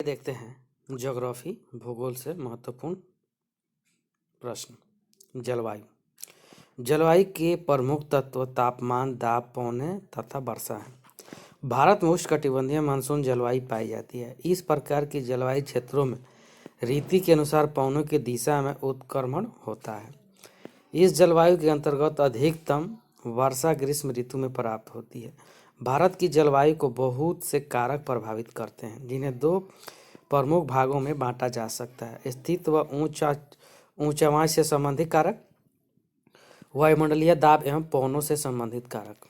देखते हैं ज्योग्राफी भूगोल से महत्वपूर्ण प्रश्न। जलवायु के प्रमुख तत्व तापमान, दाब, पौने तथा वर्षा है। भारत में उष्णकटिबंधीय मानसून जलवायु पाई जाती है। इस प्रकार की जलवायु क्षेत्रों में ऋतु के अनुसार पवनों की दिशा में उत्क्रमण होता है। इस जलवायु के अंतर्गत अधिकतम वर्षा ग्रीष्म ऋतु में प्राप्त होती है। भारत की जलवायु को बहुत से कारक प्रभावित करते हैं, जिन्हें दो प्रमुख भागों में बांटा जा सकता है: स्थित व ऊंचाई से संबंधित कारक, वायुमंडलीय दाब एवं पवनों से संबंधित कारक।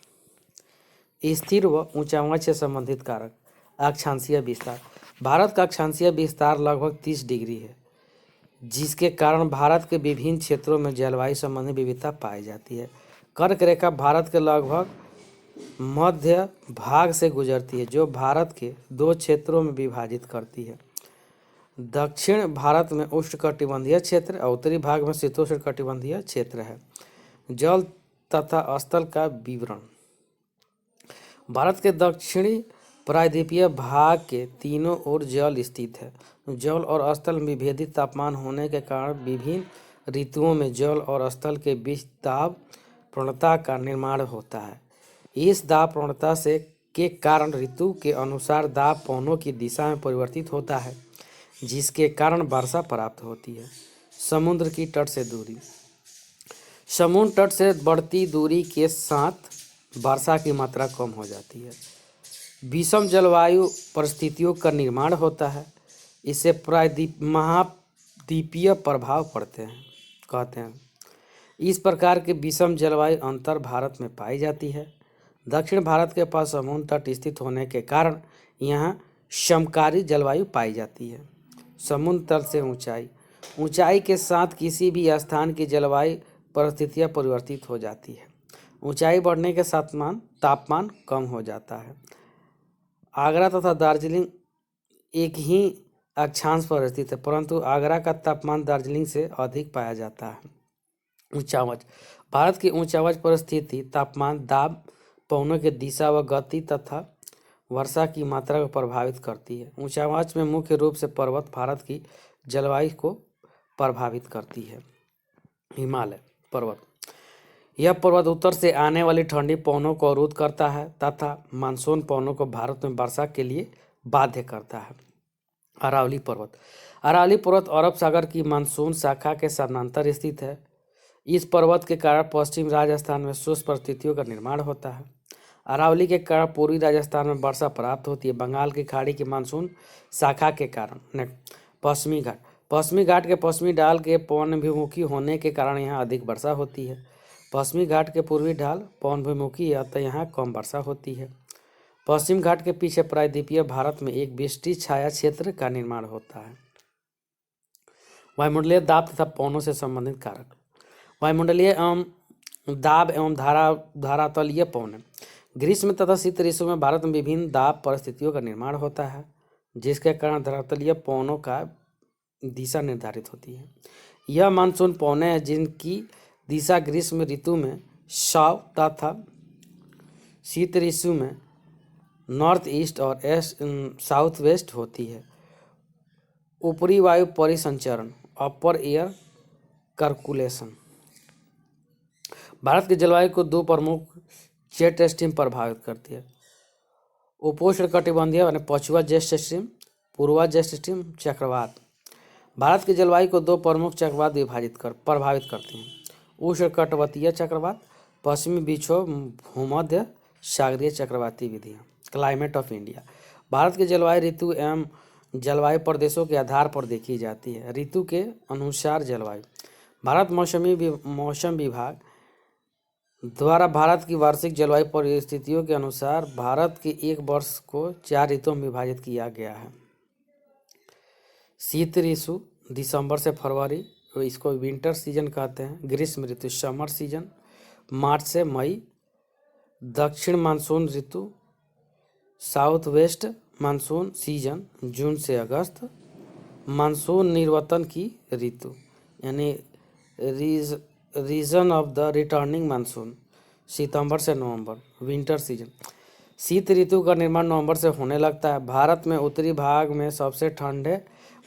स्थिर व ऊंचाई से संबंधित कारक। अक्षांशीय विस्तार। भारत का अक्षांशीय विस्तार लगभग 30 डिग्री है, जिसके कारण भारत के विभिन्न क्षेत्रों में जलवायु संबंधी विविधता पाई जाती है। कर्क रेखा भारत के लगभग मध्य भाग से गुजरती है, जो भारत के दो क्षेत्रों में विभाजित करती है। दक्षिण भारत में उष्णकटिबंधीय क्षेत्र, उत्तरी भाग में शीतोष्णकटिबंधीय क्षेत्र है। जल तथा स्थल का विवरण। भारत के दक्षिणी प्रायद्वीपीय भाग के तीनों ओर जल स्थित है। जल और स्थल में विभेदित तापमान होने के कारण विभिन्न ऋतुओं में जल और स्थल के बीच दाब प्रवणता का निर्माण होता है। इस दाब प्रवणता से के कारण ऋतु के अनुसार दाब पवनों की दिशा में परिवर्तित होता है, जिसके कारण वर्षा प्राप्त होती है। समुद्र की तट से दूरी। समुद्र तट से बढ़ती दूरी के साथ वर्षा की मात्रा कम हो जाती है। विषम जलवायु परिस्थितियों का निर्माण होता है। इससे महाद्वीपीय प्रभाव कहते हैं। इस प्रकार के विषम जलवायु अंतर भारत में पाई जाती है। दक्षिण भारत के पास समुद्र तट स्थित होने के कारण यहाँ समकारी जलवायु पाई जाती है। समुद्र तल से ऊंचाई के साथ किसी भी स्थान की जलवायु परिस्थितियाँ परिवर्तित हो जाती है। ऊंचाई बढ़ने के साथ तापमान कम हो जाता है। आगरा तथा दार्जिलिंग एक ही अक्षांश पर स्थित है, परंतु आगरा का तापमान दार्जिलिंग से अधिक पाया जाता है। ऊंचावच। भारत की ऊंचावच पर स्थिति तापमान, दाब, पवनों की दिशा व गति तथा वर्षा की मात्रा को प्रभावित करती है। ऊंचावच में मुख्य रूप से पर्वत भारत की जलवायु को प्रभावित करती है। हिमालय पर्वत। यह पर्वत उत्तर से आने वाली ठंडी पवनों को अवरुद्ध करता है तथा मानसून पवनों को भारत में वर्षा के लिए बाध्य करता है। अरावली पर्वत। अरावली पर्वत अरब सागर की मानसून शाखा के समानांतर स्थित है। इस पर्वत के कारण पश्चिम राजस्थान में शुष्क परिस्थितियों का निर्माण होता है। अरावली के कारण पूर्वी राजस्थान में वर्षा प्राप्त होती है। बंगाल की खाड़ी की मानसून शाखा के कारण। पश्चिमी घाट। पश्चिमी घाट के पश्चिमी ढाल के पवनभिमुखी होने के कारण यहाँ अधिक वर्षा होती है। पश्चिमी घाट के पूर्वी ढाल पवनभिमुखी है, अतः यहाँ कम वर्षा होती है। पश्चिम घाट के पीछे प्रायद्वीपीय भारत में एक वृष्टि छाया क्षेत्र का निर्माण होता है। वायुमंडलीय दाब तथा पवनों से संबंधित कारक। वायुमंडलीय एवं दाब एवं धरातलीय पवन। ग्रीष्म तथा शीत ऋतु में भारत में विभिन्न दाब परिस्थितियों का निर्माण होता है, जिसके कारण धरातलीय पवनों का दिशा निर्धारित होती है। यह मानसून पवनें हैं जिनकी दिशा ग्रीष्म ऋतु में साउथ तथा शीत ऋतु में नॉर्थ ईस्ट और साउथ वेस्ट होती है। ऊपरी वायु परिसंचरण, अपर एयर सर्कुलेशन। भारत की जलवायु को दो प्रमुख जेट स्ट्रीम प्रभावित करती है: उपोष्णकटिबंधीय यानी पछुआ जेट स्ट्रीम, पूर्वा जेट स्ट्रीम, चक्रवात। भारत की जलवायु को दो प्रमुख चक्रवात प्रभावित करती हैं: उष्णकटिबंधीय चक्रवात, पश्चिमी विक्षोभ, भूमध्य सागरीय चक्रवाती विधियाँ। Climate of India. भारत की जलवायु ऋतु एवं जलवायु प्रदेशों के आधार पर देखी जाती है। ऋतु के अनुसार जलवायु। भारत मौसम विभाग द्वारा भारत की वार्षिक जलवायु परिस्थितियों के अनुसार भारत के एक वर्ष को 4 ऋतुओं में विभाजित किया गया है। शीत ऋतु दिसंबर से फरवरी, इसको विंटर सीजन कहते हैं। ग्रीष्म ऋतु समर सीजन मार्च से मई। दक्षिण मानसून ऋतु साउथ वेस्ट मानसून सीजन जून से अगस्त। मानसून निर्वर्तन की ऋतु यानी region of the returning monsoon सितंबर से नवंबर। विंटर सीजन शीत ऋतु का निर्माण नवंबर से होने लगता है। भारत में उत्तरी भाग में सबसे ठंडे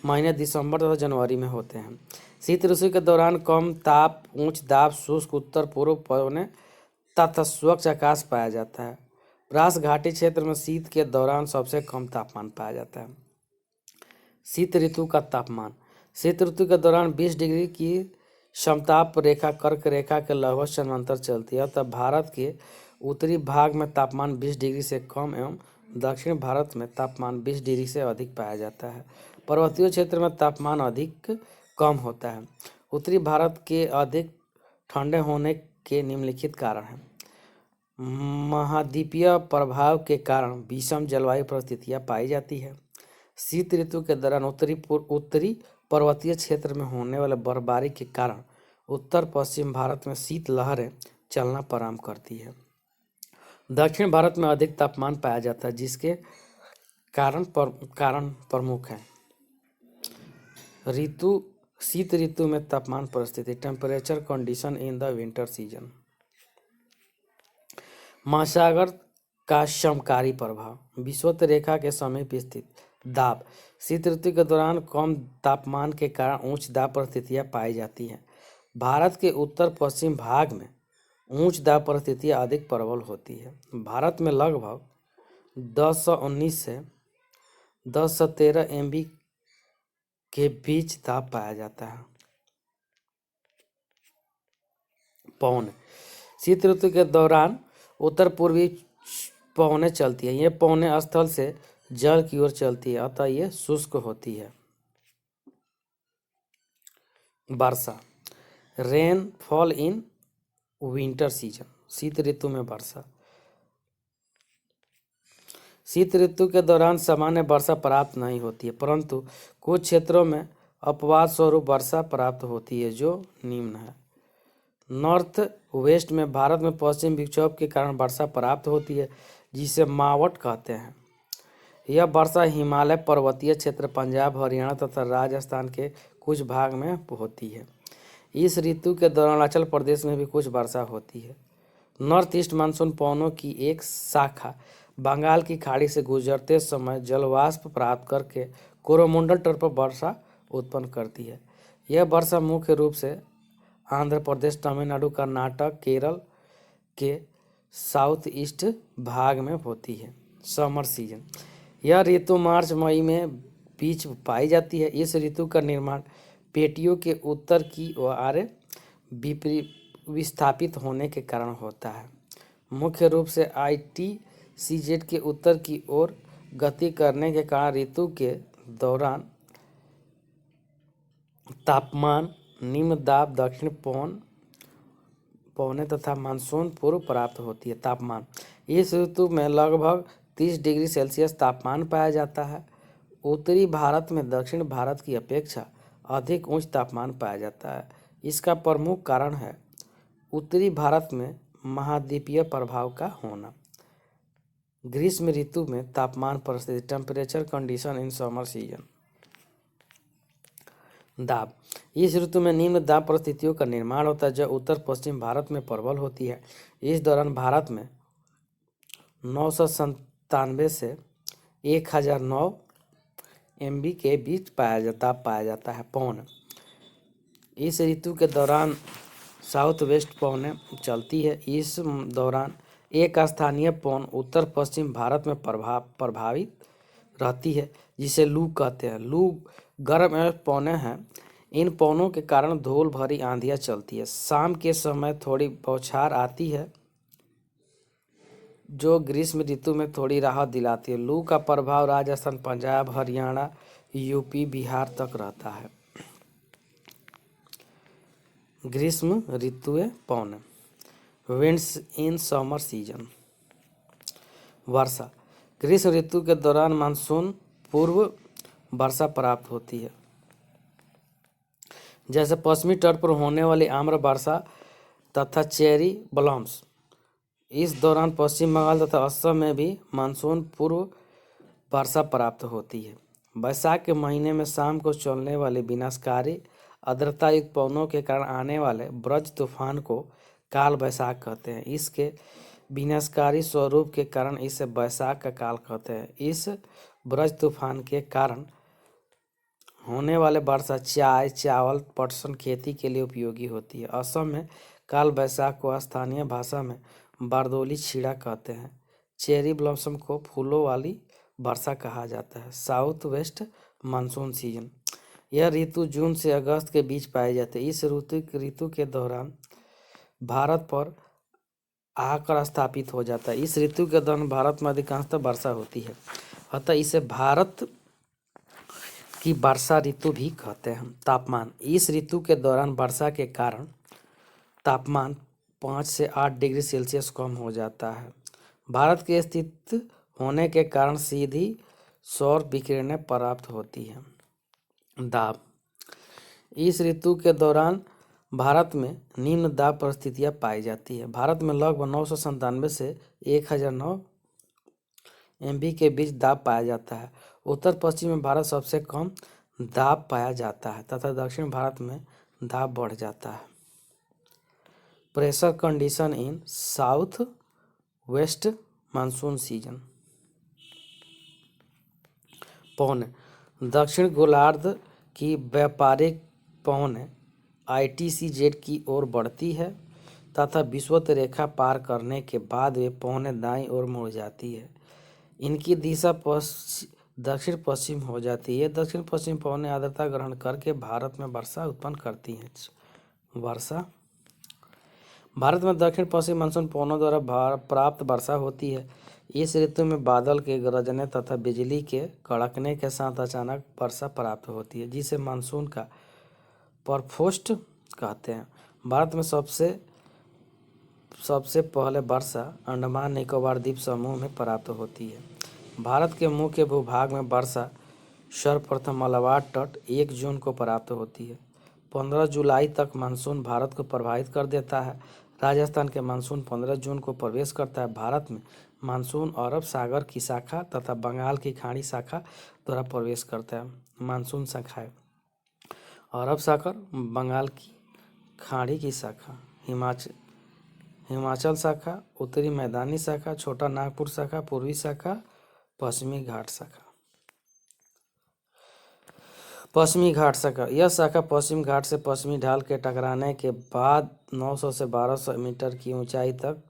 महीने दिसंबर तथा जनवरी में होते हैं। शीत ऋतु के दौरान कम ताप, उच्च दाब, शुष्क उत्तर पूर्व पवनें तथा स्वच्छ आकाश पाया जाता है। द्रास घाटी क्षेत्र में शीत के दौरान सबसे कम तापमान पाया जाता है। शीत ऋतु का तापमान। शीत ऋतु के दौरान 20 डिग्री की समताप रेखा कर्क रेखा के लगभग समांतर चलती है, तब भारत के उत्तरी भाग में तापमान 20 डिग्री से कम एवं दक्षिण भारत में तापमान 20 डिग्री से अधिक पाया जाता है। पर्वतीय क्षेत्र में तापमान अधिक कम होता है। उत्तरी भारत के अधिक ठंडे होने के निम्नलिखित कारण हैं। महाद्वीपीय प्रभाव के कारण विषम जलवायु परिस्थितियां पाई जाती है। शीत ऋतु के दौरान उत्तरी पर्वतीय क्षेत्र में होने वाले बर्फबारी के कारण उत्तर पश्चिम भारत में शीत लहरें चलना प्रारंभ करती है। दक्षिण भारत में अधिक तापमान पाया जाता है, जिसके कारण प्रमुख हैं। शीत ऋतु में तापमान परिस्थिति, temperature condition in the winter season. महासागर का समकारी प्रभाव, विषुवत रेखा के समीप स्थित दाब। शीत ऋतु के दौरान कम तापमान के कारण उच्च दाब परिस्थितियां पाई जाती हैं। भारत के उत्तर पश्चिम भाग में उच्च दाब परिस्थितियां अधिक प्रबल होती है। भारत में लगभग 1019 से 1013 MB के बीच दाब पाया जाता है। पवन। शीत ऋतु के दौरान उत्तर पूर्वी पवनें चलती है। ये पवनें स्थल से जल की ओर चलती है, अतः ये शुष्क होती है। वर्षा, rainfall in winter season. शीत ऋतु में वर्षा। शीत ऋतु के दौरान सामान्य वर्षा प्राप्त नहीं होती है, परंतु कुछ क्षेत्रों में अपवाद स्वरूप वर्षा प्राप्त होती है, जो निम्न है। नॉर्थ वेस्ट में भारत में पश्चिम विक्षोभ के कारण वर्षा प्राप्त होती है, जिसे मावट कहते हैं। यह वर्षा हिमालय पर्वतीय क्षेत्र, पंजाब, हरियाणा तथा राजस्थान के कुछ भाग में होती है। इस ऋतु के दौरान अरुणाचल प्रदेश में भी कुछ वर्षा होती है। नॉर्थ ईस्ट मानसून पवनों की एक शाखा बंगाल की खाड़ी से गुजरते समय जलवाष्प प्राप्त करके कोरोमंडल तट पर वर्षा उत्पन्न करती है। यह वर्षा मुख्य रूप से आंध्र प्रदेश, तमिलनाडु, कर्नाटक, केरल के साउथ ईस्ट भाग में होती है। Summer season. यह ऋतु मार्च मई में बीच पाई जाती है। इस ऋतु का निर्माण पेटियों के उत्तर की ओर विस्थापित होने के कारण होता है। मुख्य रूप से ITCZ के उत्तर की ओर गति करने के कारण ऋतु के दौरान तापमान, निम्न दाब, दक्षिण पवनें तथा मानसून पूर्व प्राप्त होती है। तापमान। इस ऋतु में लगभग 30 डिग्री सेल्सियस तापमान पाया जाता है। उत्तरी भारत में दक्षिण भारत की अपेक्षा अधिक उच्च तापमान पाया जाता है। इसका प्रमुख कारण है उत्तरी भारत में महाद्वीपीय प्रभाव का होना। ग्रीष्म ऋतु में तापमान परिस्थिति, temperature condition in summer season. दाब। इस ऋतु में निम्न दाब परिस्थितियों का निर्माण होता है, जो उत्तर पश्चिम भारत में प्रबल होती है। इस दौरान भारत में 997 से 1009 MB के बीच पाया जाता है। पवन। इस ऋतु के दौरान साउथ वेस्ट पवनें चलती है। इस दौरान एक स्थानीय पवन उत्तर पश्चिम भारत में प्रभावित रहती है, जिसे लू कहते हैं। लू गर्म एवं पवनें हैं। इन पवनों के कारण धूल भरी आंधियां चलती है। शाम के समय थोड़ी बौछार आती है, जो ग्रीष्म ऋतु में थोड़ी राहत दिलाती है। लू का प्रभाव राजस्थान, पंजाब, हरियाणा, यूपी, बिहार तक रहता है। ग्रीष्म ऋतु पवन। Winds in summer season. वर्षा। ग्रीष्म ऋतु के दौरान मानसून पूर्व वर्षा प्राप्त होती है, जैसे पश्चिमी तट पर होने वाली आम्र वर्षा तथा चेरी ब्लॉम्स। इस दौरान पश्चिम बंगाल तथा असम में भी मानसून पूर्व वर्षा प्राप्त होती है। वैशाख के महीने में शाम को चलने वाले विनाशकारी आर्द्रता युक्त पवनों के कारण आने वाले ब्रज तूफान को काल वैशाख कहते हैं। इसके विनाशकारी स्वरूप के कारण इसे बैसाख का काल कहते हैं। इस ब्रज तूफान के कारण होने वाले वर्षा चाय, चावल, पटसन खेती के लिए उपयोगी होती है। असम में काल बैसाख को स्थानीय भाषा में बारदोली छीड़ा कहते हैं। चेरी ब्लॉसम को फूलों वाली वर्षा कहा जाता है। साउथ वेस्ट मानसून सीजन, यह ऋतु जून से अगस्त के बीच पाई जाती है। इस ऋतु के दौरान भारत पर आकर स्थापित हो जाता है। इस ऋतु के दौरान भारत में अधिकांशतः वर्षा होती है, अतः इसे भारत की वर्षा ऋतु भी कहते हैं। तापमान, इस ऋतु के दौरान वर्षा के कारण तापमान 5 से 8 डिग्री सेल्सियस कम हो जाता है। भारत के स्थित होने के कारण सीधी सौर विकिरणें प्राप्त होती हैं। दाब, इस ऋतु के दौरान भारत में निम्न दाब परिस्थितियां पाई जाती है। भारत में लगभग 997 से 1009 MB के बीच दाब पाया जाता है। उत्तर पश्चिम में भारत सबसे कम दाब पाया जाता है तथा दक्षिण भारत में दाब बढ़ जाता है। Pressure condition in south west monsoon season. पौने, दक्षिण गोलार्ध की व्यापारिक पौने ITCZ की ओर बढ़ती है तथा विषुवत रेखा पार करने के बाद वे पौने दाईं ओर मुड़ जाती है। इनकी दिशा दक्षिण पश्चिम हो जाती है। दक्षिण पश्चिम पौने आर्द्रता ग्रहण करके भारत में वर्षा उत्पन्न करती हैं। वर्षा, भारत में दक्षिण पश्चिम मानसून पवनों द्वारा प्राप्त वर्षा होती है। इस ऋतु में बादल के गरजने तथा बिजली के कड़कने के साथ अचानक वर्षा प्राप्त होती है, जिसे मानसून का परफोस्ट कहते हैं। भारत में सबसे पहले वर्षा अंडमान निकोबार द्वीप समूह में प्राप्त होती है। भारत के मुख्य भूभाग में वर्षा सर्वप्रथम मलाबार तट 1 जून को प्राप्त होती है। 15 जुलाई तक मानसून भारत को प्रभावित कर देता है। राजस्थान के मानसून 15 जून को प्रवेश करता है। भारत में मानसून अरब सागर की शाखा तथा बंगाल की खाड़ी शाखा द्वारा प्रवेश करता है। मानसून शाखाएं: अरब सागर, बंगाल की खाड़ी की शाखा, हिमाचल शाखा, उत्तरी मैदानी शाखा, छोटा नागपुर शाखा, पूर्वी शाखा, पश्चिमी घाट शाखा। पश्चिमी घाट शाखा, यह शाखा पश्चिम घाट से पश्चिमी ढाल के टकराने के बाद 900 से 1200 मीटर की ऊंचाई तक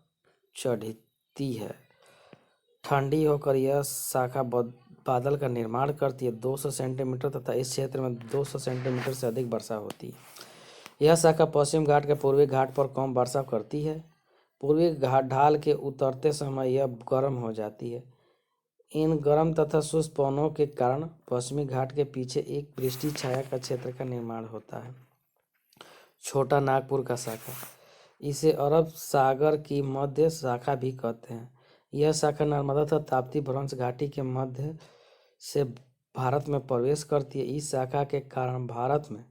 चढ़ती है। ठंडी होकर यह शाखा बादल का निर्माण करती है 200 सेंटीमीटर तथा इस क्षेत्र में 200 सेंटीमीटर से अधिक वर्षा होती है। यह शाखा पश्चिम घाट के पूर्वी घाट पर कम वर्षा करती है। पूर्वी घाट ढाल के उतरते समय यह गर्म हो जाती है। इन गर्म तथा शुष्क पवनों के कारण पश्चिमी घाट के पीछे एक वृष्टि छाया का क्षेत्र का निर्माण होता है। छोटा नागपुर का शाखा, इसे अरब सागर की मध्य शाखा भी कहते हैं। यह शाखा नर्मदा तथा ताप्ती भ्रंश घाटी के मध्य से भारत में प्रवेश करती है। इस शाखा के कारण भारत में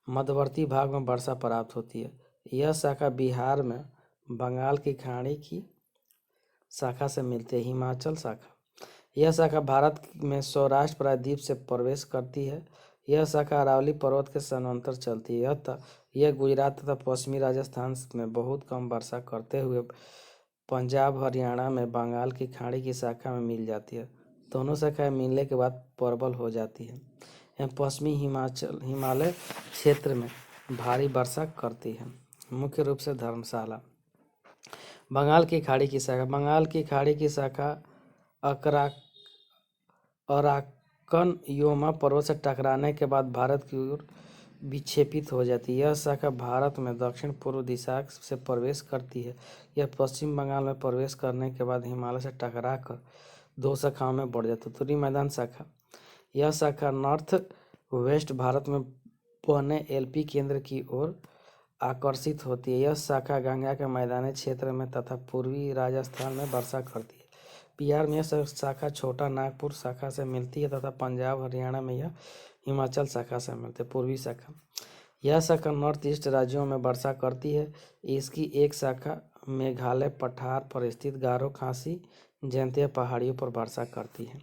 मध्यवर्ती भाग में वर्षा प्राप्त होती है। यह शाखा बिहार में बंगाल की खाड़ी की शाखा से मिलती है। हिमाचल शाखा, यह शाखा भारत में सौराष्ट्र प्रायद्वीप से प्रवेश करती है। यह शाखा अरावली पर्वत के समानांतर चलती है। यह गुजरात तथा पश्चिमी राजस्थान में बहुत कम वर्षा करते हुए पंजाब हरियाणा में बंगाल की खाड़ी की शाखा में मिल जाती है। दोनों शाखाएं मिलने के बाद प्रबल हो जाती है। यह पश्चिमी हिमालय क्षेत्र में भारी वर्षा करती है। मुख्य रूप से धर्मशाला। बंगाल की खाड़ी की शाखा, बंगाल की खाड़ी की शाखा अराकन योमा पर्वत से टकराने के बाद भारत की ओर विक्षेपित हो जाती है। यह शाखा भारत में दक्षिण पूर्व दिशा से प्रवेश करती है। यह पश्चिम बंगाल में प्रवेश करने के बाद हिमालय से टकराकर 2 शाखाओं में बढ़ जाती है। उत्तरी मैदान शाखा, यह शाखा नॉर्थ वेस्ट भारत में बने LP केंद्र की ओर आकर्षित होती है। यह शाखा गंगा के मैदानी क्षेत्र में तथा पूर्वी राजस्थान में वर्षा करती है। बिहार में यह शाखा छोटा नागपुर शाखा से मिलती है तथा पंजाब हरियाणा में यह हिमाचल शाखा से मिलती है। पूर्वी शाखा, यह शाखा नॉर्थ ईस्ट राज्यों में वर्षा करती है। इसकी एक शाखा मेघालय पठार पर स्थित गारो खासी जयंतिया पहाड़ियों पर वर्षा करती है।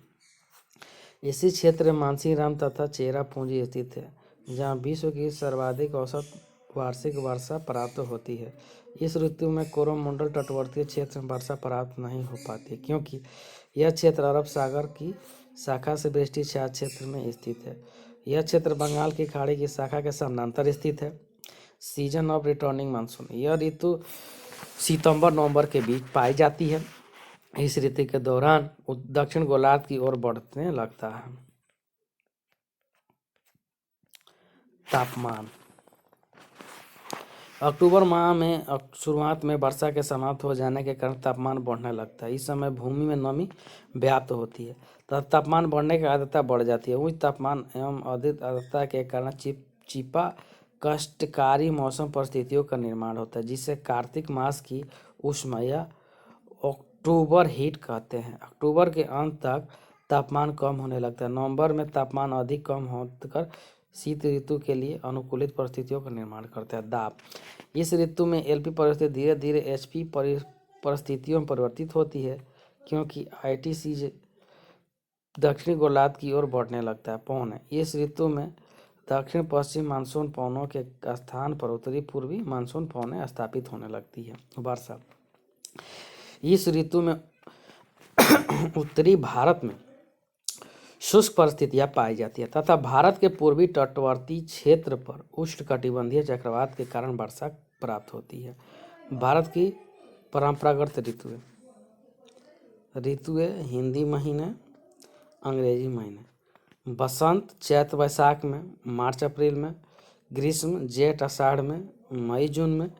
इसी क्षेत्र में मानसीराम तथा चेरापूंजी स्थित है, जहाँ विश्व की सर्वाधिक औसत वार्षिक वर्षा प्राप्त होती है। इस ऋतु में कोरोमंडल तटवर्ती क्षेत्र में वर्षा प्राप्त नहीं हो पाती क्योंकि यह क्षेत्र अरब सागर की शाखा से वृष्टि क्षेत्र में स्थित है। यह क्षेत्र बंगाल की खाड़ी की शाखा के समानांतर स्थित है। सीजन ऑफ रिटर्निंग मानसून, यह ऋतु सितंबर नवंबर के बीच पाई जाती है। इस ऋतु के दौरान दक्षिण गोलार्ध की ओर बढ़ने लगता है। तापमान, अक्टूबर माह में शुरुआत में वर्षा के समाप्त हो जाने के कारण तापमान बढ़ने लगता है। इस समय भूमि में नमी व्याप्त होती है तथा तापमान बढ़ने की आर्द्रता बढ़ जाती है। उच्च तापमान एवं अधिक आर्द्रता के कारण चिपचिपा कष्टकारी मौसम परिस्थितियों का निर्माण होता है, जिसे कार्तिक मास की उष्मा या अक्टूबर हीट कहते हैं। अक्टूबर के अंत तक तापमान कम होने लगता है। नवंबर में तापमान अधिक कम होकर शीत ऋतु के लिए अनुकूलित परिस्थितियों का निर्माण करता है। दाब, इस ऋतु में एलपी परिस्थिति धीरे धीरे एचपी परिस्थितियों में परिवर्तित होती है क्योंकि आईटीसी दक्षिणी गोलार्ध की ओर बढ़ने लगता है। पौने, इस ऋतु में दक्षिण पश्चिम मानसून पवनों के स्थान पर उत्तरी पूर्वी मानसून पवनें स्थापित होने लगती है। वर्षा, इस ऋतु में उत्तरी भारत में शुष्क परिस्थितियां पाई जाती है तथा भारत के पूर्वी तटवर्ती क्षेत्र पर उष्णकटिबंधीय चक्रवात के कारण वर्षा प्राप्त होती है। भारत की परंपरागत ऋतुएं हिंदी महीने, अंग्रेजी महीने। बसंत चैत्र वैशाख में, मार्च अप्रैल में। ग्रीष्म जेठ आषाढ़ में, मई जून में।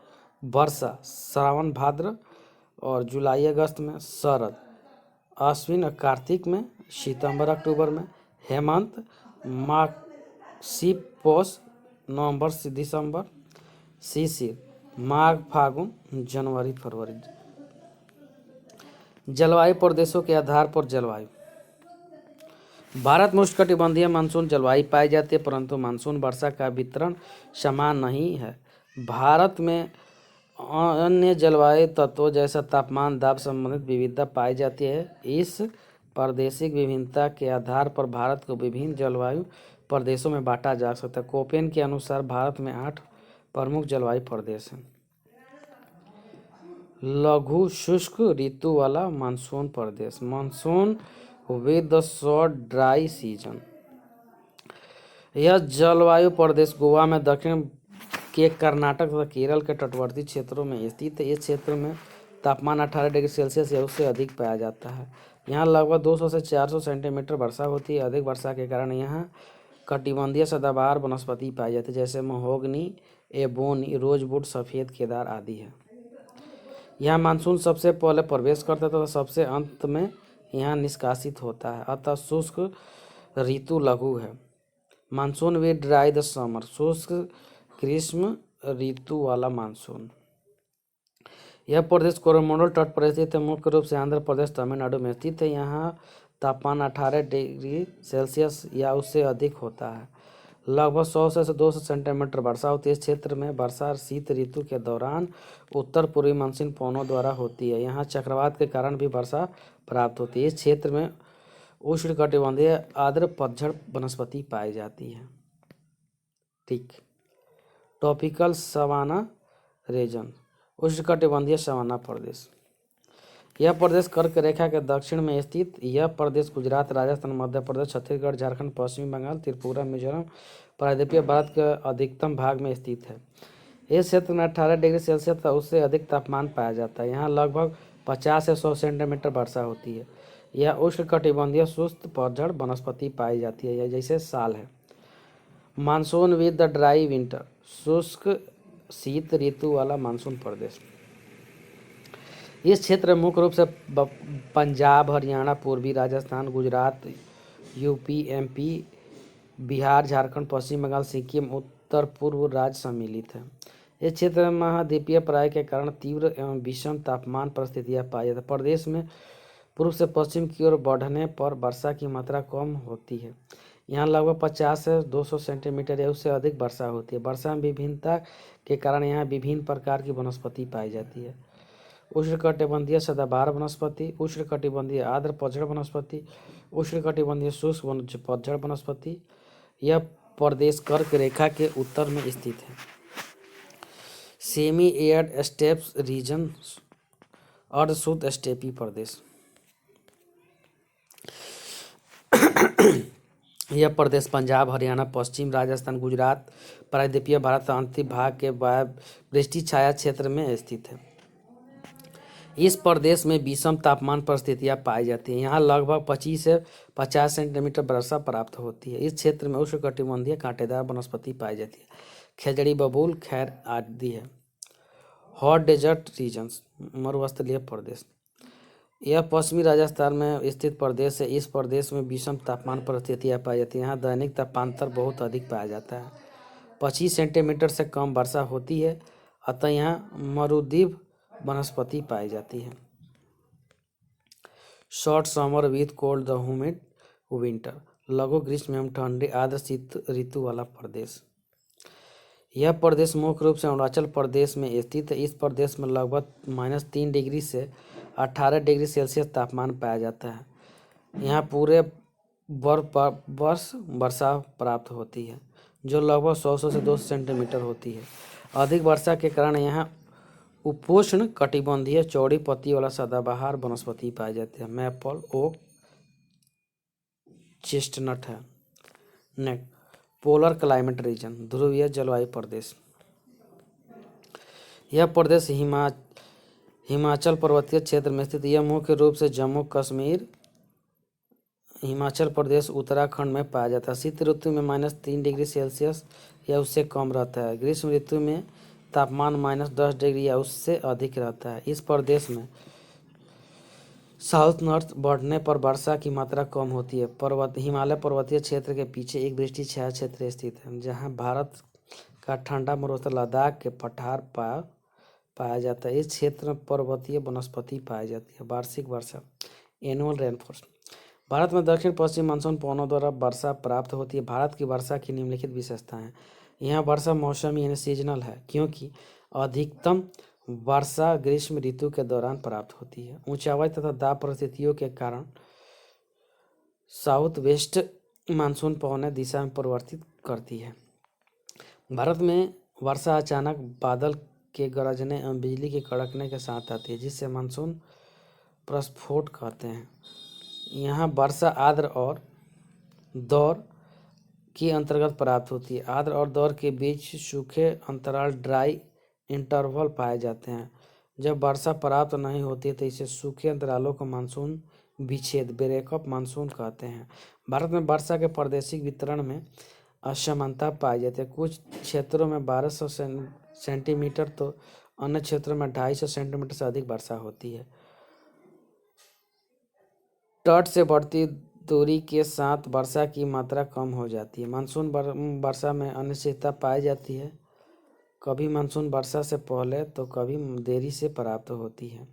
वर्षा श्रावण भाद्र और जुलाई अगस्त में। शरद आश्विन और कार्तिक में, सितंबर अक्टूबर में। हेमंत माघ सी पौष नवंबर से दिसंबर। शिशिर माघ फागुन जनवरी फरवरी। जलवायु प्रदेशों के आधार पर जलवायु, भारत में उष्णकटिबंधीय मानसून जलवायु पाई जाती है, परंतु मानसून वर्षा का वितरण समान नहीं है। भारत में अन्य जलवायु तत्वों जैसा तापमान दाब संबंधित विविधता पाई जाती है। इस प्रादेशिक विभिन्नता के आधार पर भारत को विभिन्न जलवायु प्रदेशों में बांटा जा सकता है। कोपेन के अनुसार भारत में 8 प्रमुख जलवायु प्रदेश हैं। लघु शुष्क ऋतु वाला monsoon Pradesh, monsoon with short dry season. यह जलवायु प्रदेश गोवा में, दक्षिण के कर्नाटक तथा केरल के तटवर्ती क्षेत्रों में स्थित है। इस क्षेत्र में तापमान 18 डिग्री सेल्सियस या उससे अधिक पाया जाता है। यहाँ लगभग 200 से 400 सेंटीमीटर वर्षा होती है। अधिक वर्षा के कारण यहाँ कटिबंधीय सदाबहार वनस्पति पाई जाती है, जैसे महोगनी, एबोनी, रोजवुड, सफ़ेद केदार आदि है। यहाँ मानसून सबसे पहले प्रवेश करता है तथा सबसे अंत में यहाँ निष्कासित होता है, अतः शुष्क ऋतु लघु है। Monsoon with dry the summer, शुष्क ग्रीष्म ऋतु वाला मानसून। यह प्रदेश कोरोमंडल तट पर स्थित है, मुख्य रूप से आंध्र प्रदेश तमिलनाडु में स्थित है। यहाँ तापमान 18 डिग्री सेल्सियस या उससे अधिक होता है। लगभग 100 से 200 सेंटीमीटर वर्षा होती है। इस क्षेत्र में वर्षा शीत ऋतु के दौरान उत्तर पूर्वी मानसून पवनों द्वारा होती है। यहाँ चक्रवात के कारण भी वर्षा प्राप्त होती है। इस क्षेत्र में उष्णकटिबंधीय आर्द्र पतझड़ वनस्पति पाई जाती है। ठीक, ट्रॉपिकल सवाना रीजन, उष्णकटिबंधीय सवाना प्रदेश। यह प्रदेश कर्क रेखा के दक्षिण में स्थित। यह प्रदेश गुजरात, राजस्थान, मध्य प्रदेश, छत्तीसगढ़, झारखंड, पश्चिमी बंगाल, त्रिपुरा, मिजोरम, प्रायद्वीपीय भारत के अधिकतम भाग में स्थित है। इस क्षेत्र में 18 डिग्री सेल्सियस तथा उससे अधिक तापमान पाया जाता है। यहाँ लगभग 50 से 100 सेंटीमीटर वर्षा होती है। यह उष्णकटिबंधीय शुष्क पतझड़ वनस्पति पाई जाती है, जैसे साल है। Monsoon with the dry winter, शुष्क शीत ऋतु वाला मानसून प्रदेश। इस क्षेत्र में मुख्य रूप से पंजाब, हरियाणा, पूर्वी राजस्थान, गुजरात, यूपी, एमपी, बिहार, झारखंड, पश्चिम बंगाल, सिक्किम, उत्तर पूर्व राज्य सम्मिलित है। इस क्षेत्र में महाद्वीपीय प्राय के कारण तीव्र एवं विषम तापमान परिस्थितियां पाई जाती है। प्रदेश में पूर्व से पश्चिम की ओर बढ़ने पर वर्षा की मात्रा कम होती है। यहाँ लगभग 50 से 200 सेंटीमीटर या उससे अधिक वर्षा होती है। वर्षा में विभिन्नता के कारण यहाँ विभिन्न प्रकार की वनस्पति पाई जाती है। उष्णकटिबंधीय सदाबहार वनस्पति, उष्णकटिबंधीय आर्द्र पतझड़ वनस्पति, उष्णकटिबंधीय शुष्क पतझड़ वनस्पति। यह प्रदेश कर्क रेखा के उत्तर में स्थित है। सेमी एयर्ड स्टेप्स रीजन अर्धशुष्क स्टेपी प्रदेश। यह प्रदेश पंजाब, हरियाणा, पश्चिम राजस्थान, गुजरात, प्रायद्वीपीय भारत का अंतिम भाग के वृष्टि छाया क्षेत्र में स्थित है। इस प्रदेश में विषम तापमान परिस्थितियां पाई जाती हैं। यहाँ लगभग 25 से 50 सेंटीमीटर वर्षा प्राप्त होती है। इस क्षेत्र में उष्णकटिबंधीय कांटेदार वनस्पति पाई जाती है, खेजड़ी, बबूल, खैर आदि है। हॉट डेजर्ट रीजन्स मरुस्थलीय प्रदेश। यह पश्चिमी राजस्थान में स्थित प्रदेश है। इस प्रदेश में विषम तापमान परिस्थितियां पाई जाती हैं। यहाँ दैनिक तापांतर बहुत अधिक पाया जाता है। 25 सेंटीमीटर से कम वर्षा होती है, अतः यहाँ मरुद्वीप वनस्पति पाई जाती है। Short summer with cold the humid winter. लघु ग्रीष्म एवं ठंडी आर्द्र शीत ऋतु वाला प्रदेश। यह प्रदेश मुख्य रूप से अरुणाचल प्रदेश में स्थित है। इस प्रदेश में लगभग -3 डिग्री से 18 डिग्री सेल्सियस तापमान पाया जाता है। यहाँ पूरे वर्ष वर्षा प्राप्त होती है, जो लगभग 100 से 200 सेंटीमीटर होती है। अधिक वर्षा के कारण यहाँ उपोष्ण कटिबंधीय चौड़ी पत्ती वाला सदाबहार वनस्पति पाई जाती है। मैपल, ओक, चेस्टनट है। नेक्स्ट, पोलर क्लाइमेट रीजन ध्रुवीय जलवायु प्रदेश। यह प्रदेश हिमाचल पर्वतीय क्षेत्र में स्थित। यह मुख्य रूप से जम्मू कश्मीर, हिमाचल प्रदेश, उत्तराखंड में पाया जाता है। शीत ऋतु में -3 डिग्री सेल्सियस या उससे कम रहता है। ग्रीष्म ऋतु में तापमान -10 डिग्री या उससे अधिक रहता है। इस प्रदेश में साउथ नॉर्थ बढ़ने पर वर्षा की मात्रा कम होती है। हिमालय पर्वतीय क्षेत्र के पीछे एक वृष्टि छाया क्षेत्र स्थित है, जहां भारत का ठंडा मरुस्थल लद्दाख के पठार पाया जाता है। इस क्षेत्र में पर्वतीय वनस्पति पाई जाती है। वार्षिक वर्षा एनुअल रेनफॉल। भारत में दक्षिण पश्चिम मानसून पवनों द्वारा वर्षा प्राप्त होती है। भारत की वर्षा की निम्नलिखित विशेषताएं हैं। यहाँ वर्षा मौसमी यानी सीजनल है, क्योंकि अधिकतम वर्षा ग्रीष्म ऋतु के दौरान प्राप्त होती है। ऊंचाई तथा दाब परिस्थितियों के कारण साउथ वेस्ट मानसून पवनें दिशा में परिवर्तित करती है। भारत में वर्षा अचानक बादल के गरजने एवं बिजली के कड़कने के साथ आती है, जिससे मानसून प्रस्फोट कहते हैं। यहाँ वर्षा आर्द्र और दौर के अंतर्गत प्राप्त होती है। आर्द्र और दौर के बीच सूखे अंतराल ड्राई इंटरवल पाए जाते हैं। जब वर्षा प्राप्त नहीं होती है तो इसे सूखे अंतरालों को मानसून विच्छेद ब्रेकअप मानसून कहते हैं। भारत में वर्षा के प्रादेशिक वितरण में असमानता पाई जाती है। कुछ क्षेत्रों में 1200 सेंटीमीटर तो अन्य क्षेत्रों में 250 सेंटीमीटर से अधिक वर्षा होती है। तट से बढ़ती दूरी के साथ वर्षा की मात्रा कम हो जाती है। मानसून वर्षा में अनिश्चितता पाई जाती है। कभी मानसून वर्षा से पहले तो कभी देरी से प्राप्त होती है।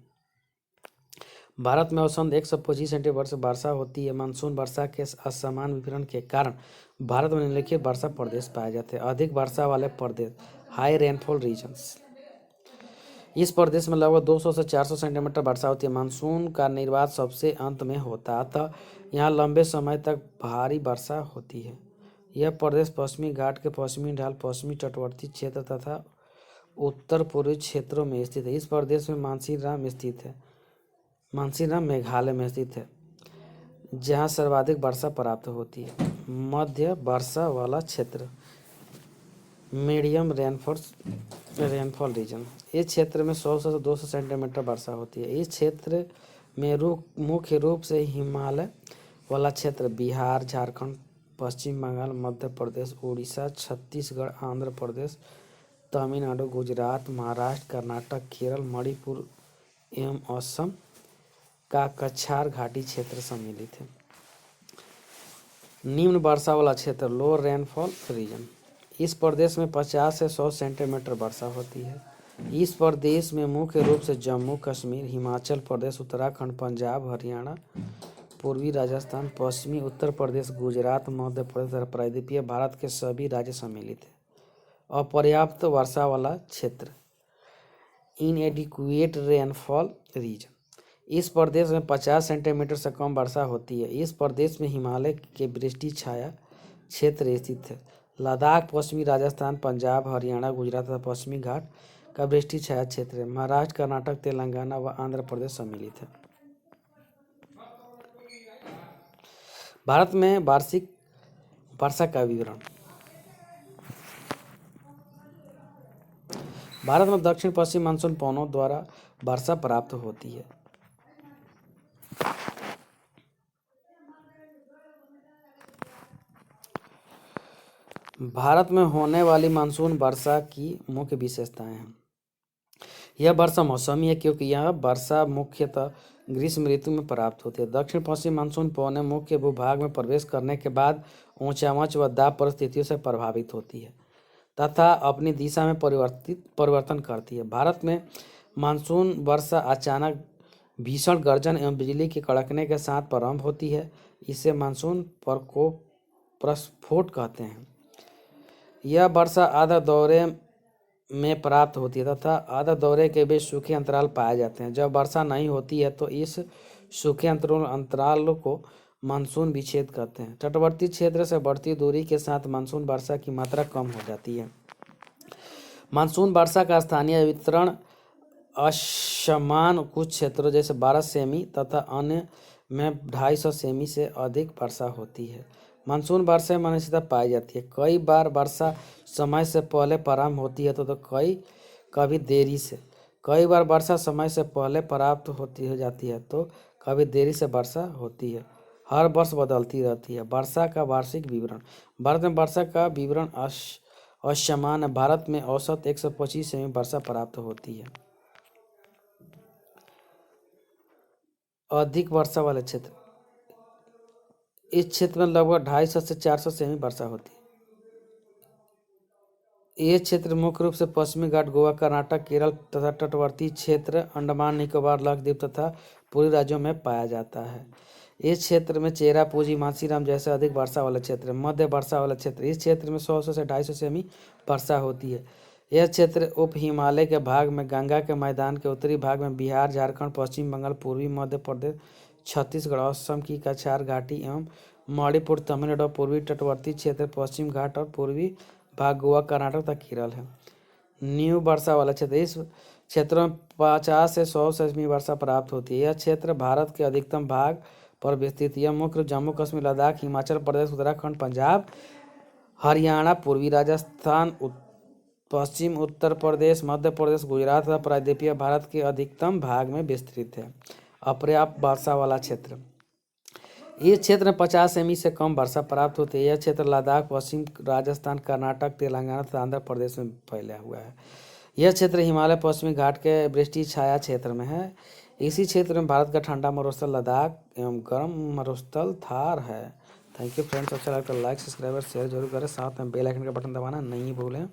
भारत में औसतन 125 सेंटीमीटर वर्षा होती है। मानसून वर्षा के असमान वितरण के कारण भारत में निम्नलिखित वर्षा प्रदेश पाए जाते हैं। अधिक वर्षा वाले प्रदेश हाई रेनफॉल रीजन्स। इस प्रदेश में लगभग 200 से 400 सेंटीमीटर वर्षा होती है। मानसून का निर्वात सबसे अंत में होता है, अतः यहाँ लंबे समय तक भारी वर्षा होती है। यह प्रदेश पश्चिमी घाट के पश्चिमी ढाल, पश्चिमी तटवर्ती क्षेत्र तथा उत्तर पूर्वी क्षेत्रों में स्थित है। इस प्रदेश में मानसीराम स्थित है। मानसीराम मेघालय में स्थित है, जहाँ सर्वाधिक वर्षा प्राप्त होती है। मध्य वर्षा वाला क्षेत्र मीडियम रेनफॉल रीजन। इस क्षेत्र में 100 से 200 सेंटीमीटर वर्षा होती है। इस क्षेत्र में मुख्य रूप से हिमालय वाला क्षेत्र बिहार, झारखंड, पश्चिम बंगाल, मध्य प्रदेश, उड़ीसा, छत्तीसगढ़, आंध्र प्रदेश, तमिलनाडु, गुजरात, महाराष्ट्र, कर्नाटक, केरल, मणिपुर एवं असम का कछार घाटी क्षेत्र सम्मिलित है। निम्न वर्षा वाला क्षेत्र लो रेनफॉल रीजन। इस प्रदेश में 50 से 100 सेंटीमीटर वर्षा होती है। इस प्रदेश में मुख्य रूप से जम्मू कश्मीर, हिमाचल प्रदेश, उत्तराखंड, पंजाब, हरियाणा, पूर्वी राजस्थान, पश्चिमी उत्तर प्रदेश, गुजरात, मध्य प्रदेश और प्रायद्वीपीय भारत के सभी राज्य सम्मिलित है। अपर्याप्त वर्षा वाला क्षेत्र इनएडिक्वेट रेनफॉल रीजन। इस प्रदेश में 50 सेंटीमीटर से कम वर्षा होती है। इस प्रदेश में हिमालय के वृष्टि छाया क्षेत्र स्थित है। लद्दाख, पश्चिमी राजस्थान, पंजाब, हरियाणा, गुजरात तथा पश्चिमी घाट का वृष्टि छाया क्षेत्र है। महाराष्ट्र, कर्नाटक, तेलंगाना व आंध्र प्रदेश सम्मिलित है। भारत में वार्षिक वर्षा का विवरण। भारत में दक्षिण पश्चिम मानसून पवनों द्वारा वर्षा प्राप्त होती है। भारत में होने वाली मानसून वर्षा की मुख्य विशेषताएं हैं। यह वर्षा मौसमी है क्योंकि यह वर्षा मुख्यतः ग्रीष्म ऋतु में प्राप्त होती है। दक्षिण पश्चिम मानसून पवनें मुख्य भूभाग में प्रवेश करने के बाद ऊंचाई व दाब परिस्थितियों से प्रभावित होती है तथा अपनी दिशा में परिवर्तन करती है। भारत में मानसून वर्षा अचानक भीषण गर्जन एवं बिजली के कड़कने के साथ प्रारंभ होती है। इसे मानसून प्रकोप प्रस्फोट कहते हैं। यह वर्षा आधा दौरे में प्राप्त होती है तथा आधा दौरे के बीच सूखे अंतराल पाए जाते हैं। जब वर्षा नहीं होती है तो इस सूखे अंतराल को मानसून विच्छेद कहते हैं। तटवर्ती क्षेत्र से बढ़ती दूरी के साथ मानसून वर्षा की मात्रा कम हो जाती है। मानसून वर्षा का स्थानीय वितरण असमान, कुछ क्षेत्रों जैसे 12 सेमी तथा अन्य में 250 सेमी से अधिक वर्षा होती है। मानसून वर्षा में अनिश्चितता पाई जाती है। कई बार वर्षा समय से पहले प्रारंभ होती है तो कभी देरी से। कई बार वर्षा समय से पहले प्राप्त हो जाती है तो कभी देरी से वर्षा होती है। हर वर्ष बदलती रहती है। वर्षा का वार्षिक विवरण। भारत में वर्षा का विवरण असमान है। भारत में औसत 125 सेमी वर्षा प्राप्त होती है। अधिक वर्षा वाले क्षेत्र। इस क्षेत्र में लगभग 250 से 400 सेमी वर्षा होती है। ये क्षेत्र मुख्य रूप से पश्चिमी घाट, गोवा, कर्नाटक, केरल तथा तटवर्ती क्षेत्र, अंडमान निकोबार, लक्षद्वीप तथा पूर्वी राज्यों में पाया जाता है। इस क्षेत्र में चेरापूंजी, मासीराम जैसे अधिक वर्षा वाले क्षेत्र। मध्य वर्षा वाला क्षेत्र। इस क्षेत्र में 100 से 250 सेमी वर्षा होती है। यह क्षेत्र उप हिमालय के भाग में, गंगा के मैदान के उत्तरी भाग में, बिहार, झारखंड, पश्चिम बंगाल, पूर्वी मध्य प्रदेश, छत्तीसगढ़, असम की कछार घाटी एवं मणिपुर, तमिलनाडु और पूर्वी तटवर्ती क्षेत्र, पश्चिम घाट और पूर्वी भाग गोवा, कर्नाटक तथा केरल है। न्यू वर्षा वाला क्षेत्र। इस क्षेत्र में 50 से 100 सेमी वर्षा प्राप्त होती है। यह क्षेत्र भारत के अधिकतम भाग पर विस्तृत। यह मुख्य जम्मू कश्मीर, लद्दाख, हिमाचल प्रदेश, उत्तराखंड, पंजाब, हरियाणा, पूर्वी राजस्थान, पश्चिम उत्तर प्रदेश, मध्य प्रदेश, गुजरात तथा प्रायद्वीपीय भारत के अधिकतम भाग में विस्तृत है। अपर्याप्त वर्षा वाला क्षेत्र। इस क्षेत्र में 50 सेमी से कम वर्षा प्राप्त होती है। यह क्षेत्र लद्दाख, पश्चिम राजस्थान, कर्नाटक, तेलंगाना तथा आंध्र प्रदेश में फैला हुआ है। यह क्षेत्र हिमालय पश्चिमी घाट के वृष्टि छाया क्षेत्र में है। इसी क्षेत्र में भारत का ठंडा मरुस्थल लद्दाख एवं गर्म मरुस्थल थार है। Thank you friends. अच्छा लगता है लाइक, सब्सक्राइब और शेयर जरूर करें। साथ में बेल आइकन का बटन दबाना नहीं भूलें।